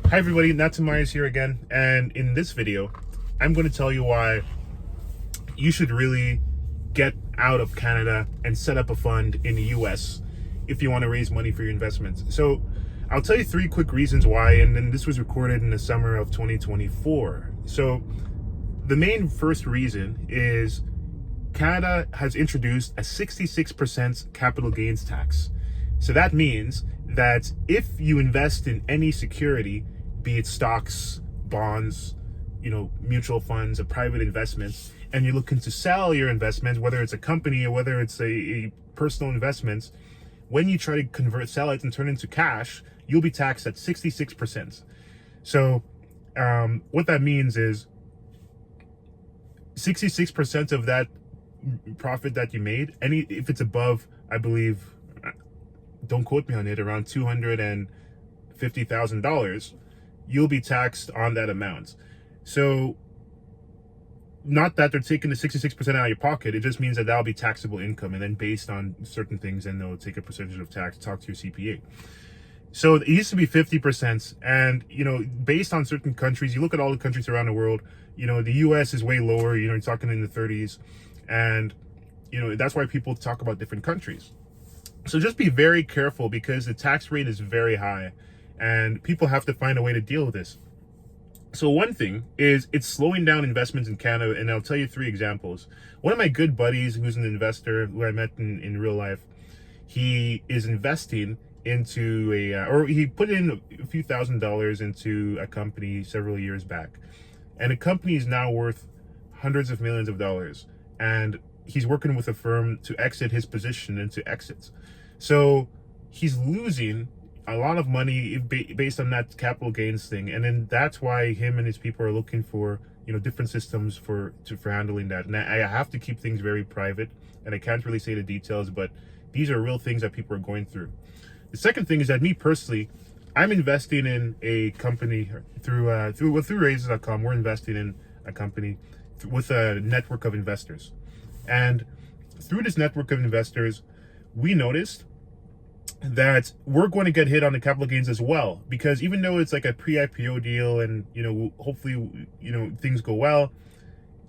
Hi everybody, Natsumaya's here again, and in this video, I'm going to tell you why you should really get out of Canada and set up a fund in the US if you want to raise money for your investments. So I'll tell you 3 quick reasons why, and then this was recorded in the summer of 2024. So the main first reason is Canada has introduced a 66% capital gains tax. So that means that if you invest in any security, be it stocks, bonds, mutual funds, or private investments, and you're looking to sell your investments, whether it's a company or whether it's a personal investment, when you try to sell it and turn it into cash, you'll be taxed at 66%. So what that means is 66% of that profit that you made, if it's above, I believe, don't quote me on it, around $250,000, you'll be taxed on that amount. So not that they're taking the 66% out of your pocket, it just means that that'll be taxable income, and then based on certain things, then they'll take a percentage of tax. Talk to your CPA. So it used to be 50%, and based on certain countries, you look at all the countries around the world, the US is way lower, you're talking in the 30s, and that's why people talk about different countries. So just be very careful, because the tax rate is very high and people have to find a way to deal with this. So one thing is it's slowing down investments in Canada, and I'll tell you 3 examples. One of my good buddies, who's an investor who I met in real life, he is investing into he put in a few $1,000s into a company several years back, and the company is now worth hundreds of millions of dollars, and he's working with a firm to exit his position and to exit. So he's losing a lot of money based on that capital gains thing, and then that's why him and his people are looking for different systems for handling that. And I have to keep things very private, and I can't really say the details, but these are real things that people are going through. The second thing is that me personally, I'm investing in a company through Raises.com. We're investing in a company with a network of investors, and through this network of investors, we noticed that we're going to get hit on the capital gains as well, because even though it's like a pre-IPO deal and hopefully things go well,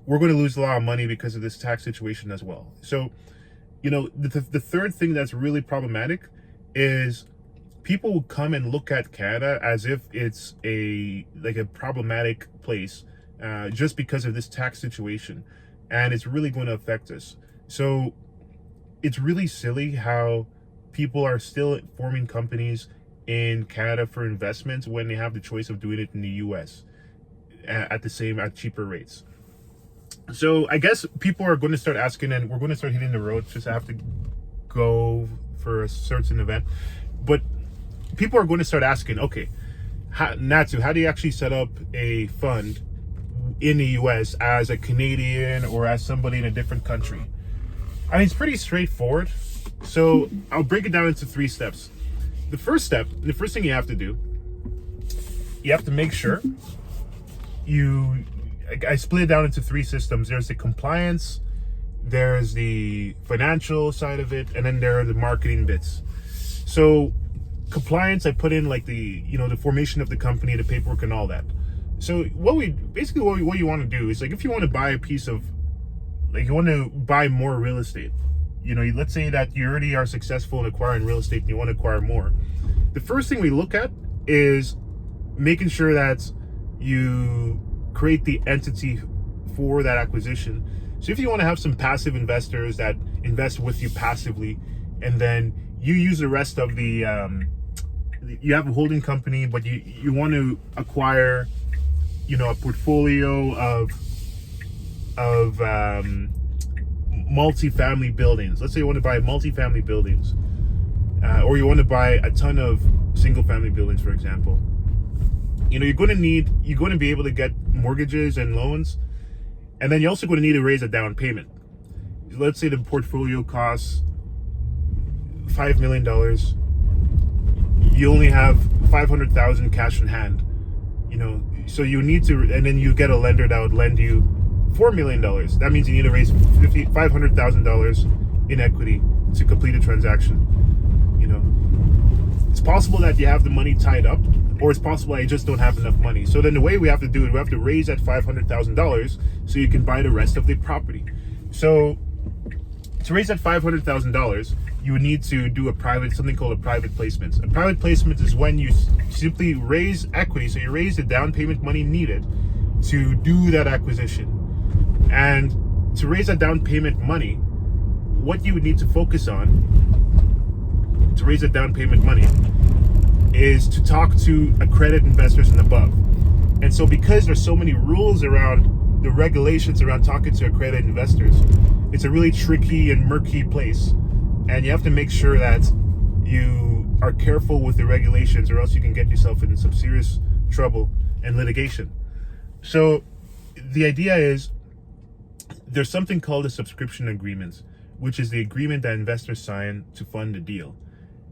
we're going to lose a lot of money because of this tax situation as well. So the third thing that's really problematic is people will come and look at Canada as if it's a problematic place just because of this tax situation, and it's really going to affect us. So it's really silly how people are still forming companies in Canada for investments when they have the choice of doing it in the US at cheaper rates. So I guess people are going to start asking, and we're going to start hitting the road, just have to go for a certain event, but people are going to start asking, okay, Natsu, how do you actually set up a fund in the US as a Canadian or as somebody in a different country? I mean, it's pretty straightforward. So I'll break it down into 3 steps. The first thing you have to do, you have to make sure I split it down into 3 systems. There's the compliance, there's the financial side of it, and then there are the marketing bits. So compliance, I put in the formation of the company, the paperwork, and all that. So what you want to do is, if you want to buy a piece of, you want to buy more real estate, let's say that you already are successful in acquiring real estate and you want to acquire more. The first thing we look at is making sure that you create the entity for that acquisition. So if you want to have some passive investors that invest with you passively, and then you use the rest of you have a holding company, but you want to acquire, a portfolio of multi-family buildings. Let's say you want to buy multi-family buildings, or you want to buy a ton of single-family buildings, for example. You're going to be able to get mortgages and loans, and then you're also going to need to raise a down payment. Let's say the portfolio costs $5 million. You only have $500,000 cash in hand. So you need to, and then you get a lender that would lend you $4 million. That means you need to raise $500,000 in equity to complete a transaction. It's possible that you have the money tied up or it's possible I just don't have enough money. So then the way we have to do it, we have to raise that $500,000 so you can buy the rest of the property. So to raise that $500,000, you would need to do something called a private placement. A private placement is when you simply raise equity, so you raise the down payment money needed to do that acquisition. And to raise that down payment money, what you would need to focus on to raise that down payment money is to talk to accredited investors and above. And so because there's so many rules around the regulations around talking to accredited investors, it's a really tricky and murky place. And you have to make sure that you are careful with the regulations, or else you can get yourself in some serious trouble and litigation. So the idea is there's something called a subscription agreement, which is the agreement that investors sign to fund the deal.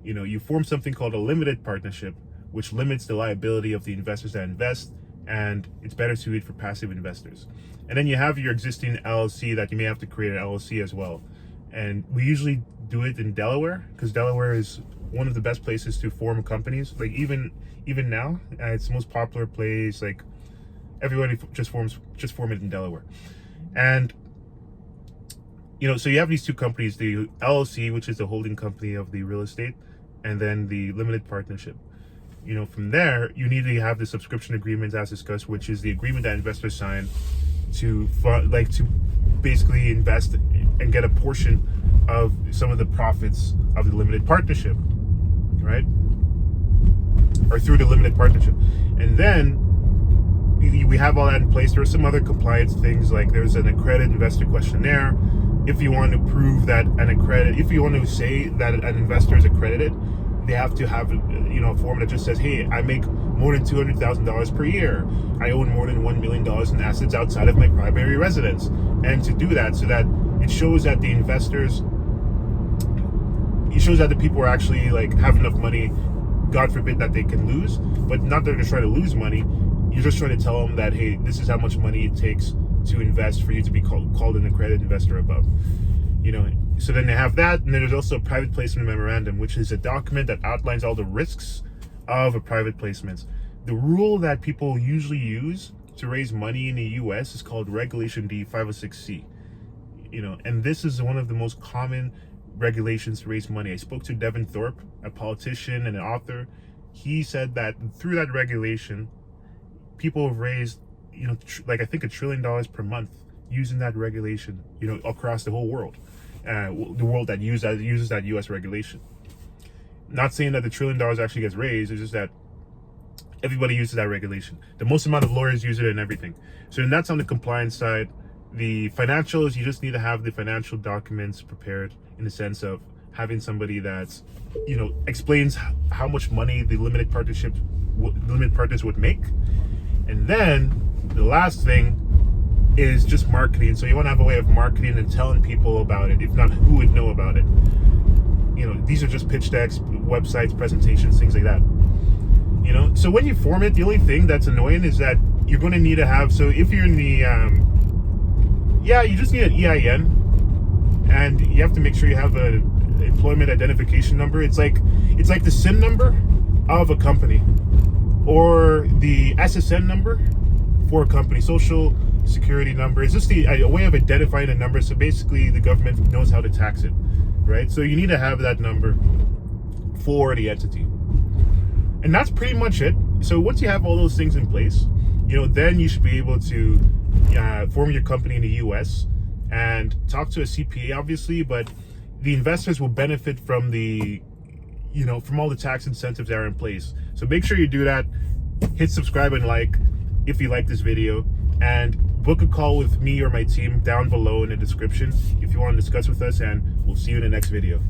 You form something called a limited partnership, which limits the liability of the investors that invest, and it's better suited for passive investors. And then you have your existing LLC that you may have to create an LLC as well. And we usually do it in Delaware, because Delaware is one of the best places to form companies. Like even now, it's the most popular place. Like everybody just form it in Delaware. And so you have these two companies, the LLC, which is the holding company of the real estate, and then the limited partnership. From there, you need to have the subscription agreement as discussed, which is the agreement that investors sign to basically invest and get a portion of some of the profits of the limited partnership, right? Or through the limited partnership. And then we have all that in place. There are some other compliance things, like there's an accredited investor questionnaire. If you want to prove that if you want to say that an investor is accredited, they have to have a form that just says, hey, I make more than $200,000 per year. I own more than $1 million in assets outside of my primary residence. And to do that, so that it shows that the investors, it shows that the people are actually have enough money, God forbid that they can lose, but not that they're trying to lose money. You're just trying to tell them that, hey, this is how much money it takes to invest for you to be called an accredited investor above. So then they have that, and then there's also a private placement memorandum, which is a document that outlines all the risks of a private placement. The rule that people usually use to raise money in the US is called Regulation D 506C. And this is one of the most common regulations to raise money. I spoke to Devin Thorpe, a politician and an author. He said that through that regulation, people have raised I think $1 trillion per month using that regulation, across the whole world, the world that uses that U.S. regulation. Not saying that the $1 trillion actually gets raised, it's just that everybody uses that regulation. The most amount of lawyers use it and everything. So then that's on the compliance side. The financials, you just need to have the financial documents prepared in the sense of having somebody that's, explains how much money the limited partners would make. And then the last thing is just marketing. So you want to have a way of marketing and telling people about it. If not, who would know about it? These are just pitch decks, websites, presentations, things like that. So when you form it, the only thing that's annoying is that you're going to need to have, so if you're in the, you just need an EIN, and you have to make sure you have an employment identification number. It's like the SIN number of a company, or the SSN number for a company, social security number. It's just a way of identifying a number, so basically the government knows how to tax it, right? So you need to have that number for the entity. And that's pretty much it. So once you have all those things in place, then you should be able to form your company in the US and talk to a CPA, obviously, but the investors will benefit from from all the tax incentives that are in place. So make sure you do that. Hit subscribe and like if you like this video, and book a call with me or my team down below in the description if you want to discuss with us, and we'll see you in the next video.